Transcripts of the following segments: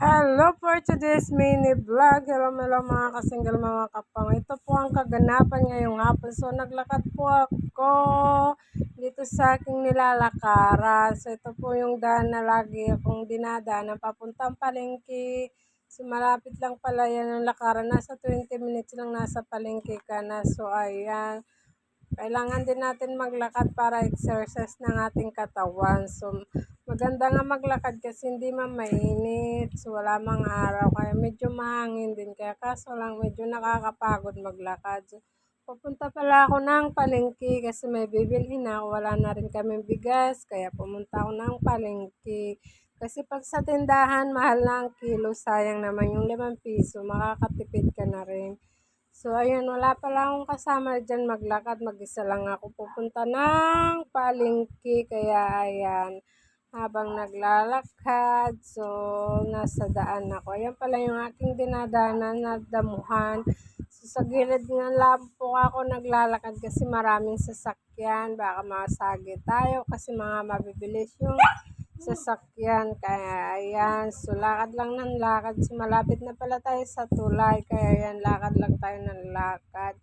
Hello for today's mini vlog. Hello mga kasinggal mga kapang. Ito po ang kaganapan ngayong hapon. So naglakad po ako dito sa aking nilalakaran. So ito po yung daan na lagi akong dinadaanan papuntang palengke. So malapit lang pala yan ang lakaran. Nasa 20 minutes lang nasa palengke ka na. So ayan. Kailangan din natin maglakad para exercise ng ating katawan. So, maganda nga maglakad kasi hindi man mainit. So, wala mang araw. Kaya medyo mahangin din. Kaya kaso lang medyo nakakapagod maglakad. So, pupunta pala ako ng palengke kasi may bibilhin ako. Wala na rin kami bigas. Kaya pumunta ako ng palengke. Kasi pag sa tindahan, mahal na ang kilo. Sayang naman yung 5 piso. Makakatipid ka na rin. So, ayun, wala pala akong kasama dyan maglakad. Mag-isa lang ako pupunta ng palengke. Kaya, ayan, habang naglalakad, so, nasa daan ako. Ayan pala yung aking dinadaanan na damuhan. So, sa gilid nga lang po ako naglalakad kasi maraming sasakyan. Baka masagi tayo kasi mga mabibilis yung sasakyan. Kaya ayan, so lakad lang ng lakad. So malapit na pala tayo sa tulay. Kaya ayan, lakad lang tayo ng lakad.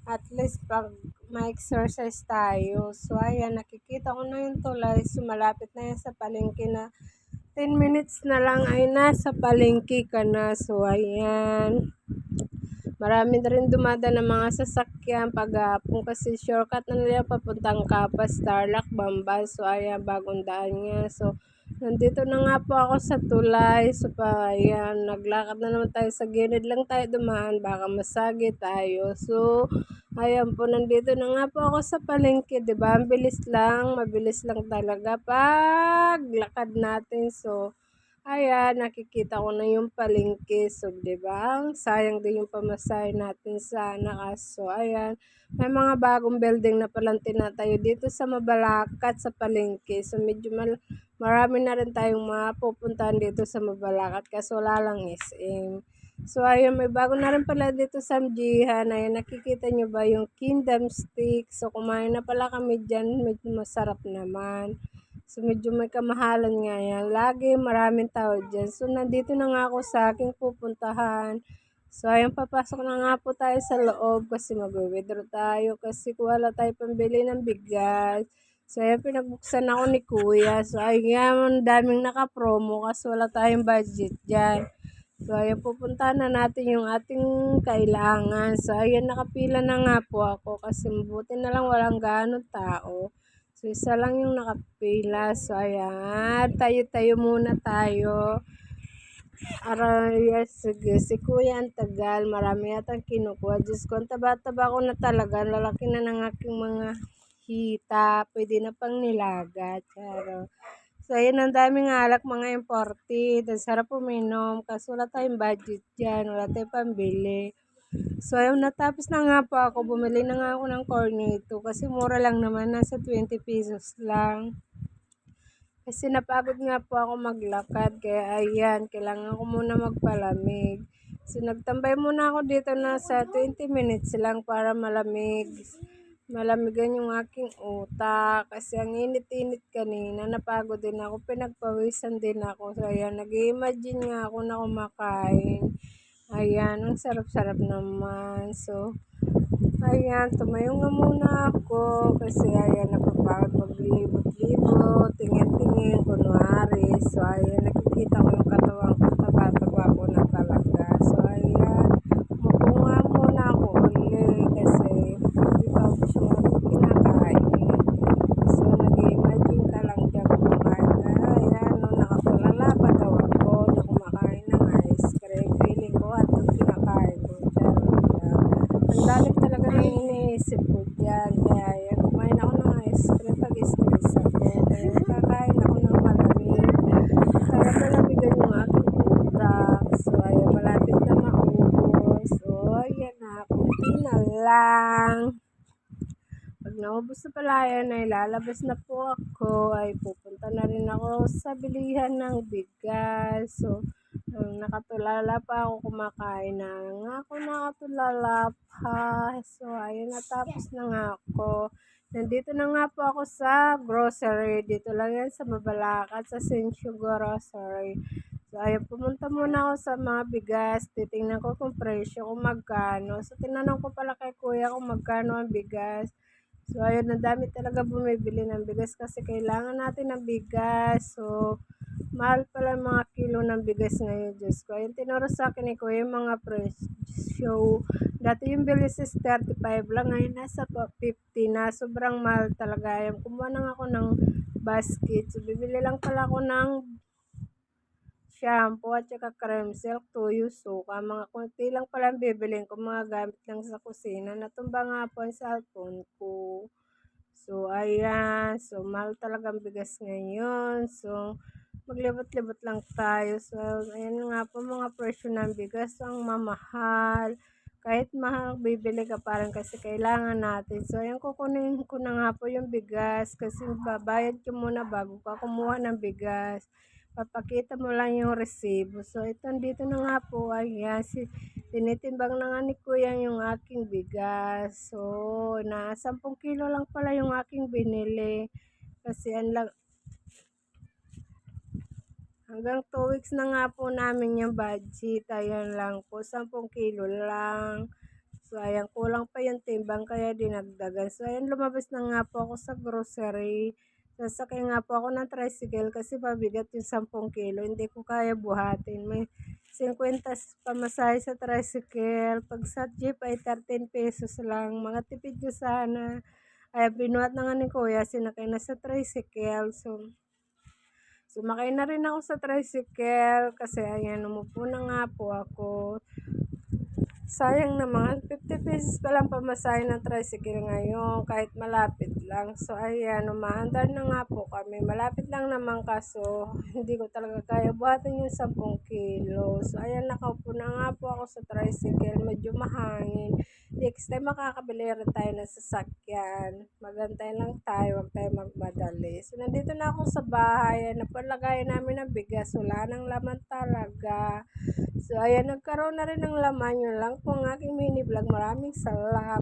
At least pag ma-exercise tayo. So ayan, nakikita ko na yung tulay. So malapit na yan sa palengke na 10 minutes na lang ay nasa palengke ka na. So ayan. Marami na rin dumadaan ng mga sasakyan paghapon kasi shortcut na nila papuntang Kapas, Tarlac, Bamban. So ayan, bagong daan nga. So nandito na nga po ako sa tulay. So ayan, naglakad na naman tayo sa gilid lang tayo dumaan. Baka masagi tayo. So ayan po, nandito na nga po ako sa palengke. Diba? Ang bilis lang, mabilis lang talaga pag lakad natin. So ayan, nakikita ko na yung palengke. So, di ba? Sayang din yung pamasahe natin sana. So, ayan. May mga bagong building na palang tinatayo dito sa Mabalacat sa palengke. So, medyo marami na rin tayong mapupuntahan dito sa Mabalacat kasi wala lang SM. So, ayun, may bago na rin pala dito sa Mjihan. Ayan, nakikita nyo ba yung Kingdom Stick? So, kumain na pala kami dyan. Medyo masarap naman. So, medyo may kamahalan nga yan. Lagi maraming tao dyan. So, nandito na nga ako sa aking pupuntahan. So, ayun, papasok na nga po tayo sa loob kasi mag-withdraw tayo kasi wala tayo pambili ng bigas. So, ayun, pinagbuksan ako ni Kuya. So, ayun, daming naka-promo kasi wala tayong budget dyan. So, ayun, pupuntahan na natin yung ating kailangan. So, ayun, nakapila na nga po ako kasi mabuti na lang walang ganong tao. So, isa lang yung nakapila. So, ayan. Tayo-tayo muna tayo. Yes, sige. Si Kuya ang tagal. Marami yatang kinukuha. Diyos ko, ang taba-taba ko na talaga. Lalaki na ng aking mga hita. Pwede na pang nilaga. Charo. So, ayun. Ang daming alak, mga imported. Ang sarap uminom. Kasi wala tayong budget dyan. Wala tayong pambili. So, ayun, natapos na nga po ako. Bumili na nga ako ng cornito kasi mura lang naman. Nasa 20 pesos lang. Kasi napagod nga po ako maglakad. Kaya ayan, kailangan ko muna magpalamig. So, nagtambay muna ako dito na sa 20 minutes lang para malamig. Malamigan yung aking utak. Kasi ang init-init kanina. Napagod din ako. Pinagpawisan din ako. So, ayan, nag-imagine nga ako na kumakain. Ayan, ang sarap-sarap naman. So, ayan, tumayo nga muna ako kasi ayan, napapagod maglibot-libot, tingin-tingin, kunwari. So, ayan, nakikita ko yung katawan ko, taba-taba ko na talaga. So, ayan, umupo nga muna ako uli kasi hindi pa ako sure kinakain. So, nag-imagine ka lang dyan kumakain. Ayan, nung nakatulala pa daw ako na kumakain ng ice cream. Feeling ko at kinakain ko. Ang dalim talaga ng iniisip ko dyan. Kaya yan, kumain ako ng ice cream pag stress ako. Kaya kakain ako ng malamig. Para malamigan yung aking utak. So, ayan, malapit na maubos. So, ayan na, kunti na lang. Pag naubos na pala yan, ay lalabas na po ako. Ay pupunta na rin ako sa bilihan ng bigas. So, nakatulala pa ako kumakain na nga ako nakatulala pa. So, ayun, natapos na nga ako. Nandito na nga po ako sa grocery. Dito lang yan sa Mabalacat, sa Sensio Grocery. So, ayun, pumunta muna ako sa mga bigas, titingnan ko kung presyo, kung magkano. So, tinanong ko pala kay kuya kung magkano ang bigas. So, ayun, ang dami talaga bumibili ng bigas kasi kailangan natin ng bigas. So, mahal pala ang mga kilo ng bigas ngayon, Diyos ko. Ayun, tinuro sa akin ni kuya yung mga presyo. Dati yung bilis is 35 lang, ngayon nasa 50 na. Sobrang mahal talaga. Ayun, kumuha lang ako ng basket. So, bibili lang pala ako ng shampoo at saka cream silk, tuyo, suka. Mga konti lang pala ang bibilin ko, mga gamit lang sa kusina. Natumba nga po ang cellphone ko. So, ayan. So, mahal talaga ang bigas ngayon. So, maglibot-libot lang tayo. So, ayan nga po mga presyo ng bigas. Ang mamahal. Kahit mahal, bibili ka pa rin kasi kailangan natin. So, ayan, kukunin ko na nga po yung bigas kasi babayad ko muna bago ka kumuha ng bigas. Papakita mo lang yung resibo. So, ito, dito na nga po. Ayan, tinitimbang na nga ni kuya yung aking bigas. So, na 10 kilo lang pala yung aking binili. Kasi hanggang 2 weeks na nga po namin yung budget. Ayan lang po, 10 kilo lang. So, ayan, kulang pa yung timbang kaya dinagdagan. So, ayan, lumabas na nga po ako sa grocery. Sasakay nga po ako ng tricycle kasi mabigat yung 10 kilo. Hindi ko kaya buhatin. May 50 pamasahe sa tricycle. Pag sa jeep ay 13 pesos lang. Mga tipid ko sana. Ay, binuhat na nga ni kuya, sinakay na sa tricycle. So, sumakay na rin ako sa tricycle kasi ayan, umupo na nga po ako. Sayang naman, 50 pesos pa lang pamasahe ng tricycle ngayon, kahit malapit lang. So, ayan, umaandar na nga po kami. Malapit lang naman kaso, hindi ko talaga kaya buhatin yung 10 kilo. So, ayan, nakaupo na nga po ako sa tricycle. Medyo mahangin. Next time, makakabili rin tayo ng sasakyan. Magantay lang tayo, huwag tayo magmadali. So, nandito na ako sa bahay. Napalagayan namin ng bigas. Wala nang laman talaga. So, ayan, nagkaroon na rin ng laman. Yun lang po ang aking mini vlog. Maraming salamat.